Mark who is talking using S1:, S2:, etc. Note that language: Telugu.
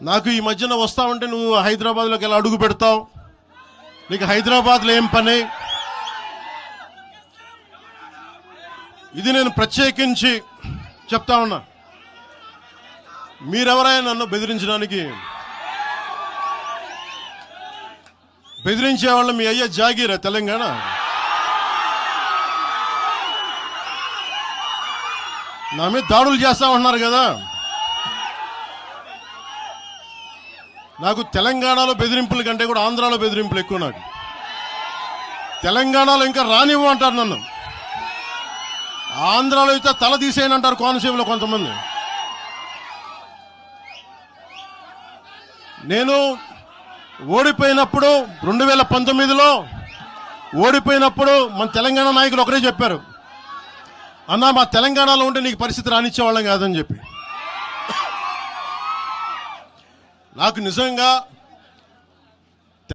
S1: నాకు ఈ మధ్యన వస్తా ఉంటే నువ్వు హైదరాబాద్లోకి ఎలా అడుగు పెడతావు, నీకు హైదరాబాద్లో ఏం పని, ఇది నేను ప్రత్యేకించి చెప్తా ఉన్నా. మీరెవరైనా నన్ను బెదిరించే వాళ్ళు మీ అయ్యే జాగీరా తెలంగాణ? నా మీద దాడులు చేస్తా ఉన్నారు కదా. నాకు తెలంగాణలో బెదిరింపుల కంటే కూడా ఆంధ్రాలో బెదిరింపులు ఎక్కువ. నాకు తెలంగాణలో ఇంకా రానివ్వు అంటారు నన్ను, ఆంధ్రాలో అయితే తల తీసేయనంటారు కోనసీమలో కొంతమంది. నేను ఓడిపోయినప్పుడు 2019లో ఓడిపోయినప్పుడు మన తెలంగాణ నాయకులు ఒకరే చెప్పారు, అన్నా మా తెలంగాణలో ఉంటే నీకు పరిస్థితి రానిచ్చేవాళ్ళం కాదని చెప్పి. నాకు నిజంగా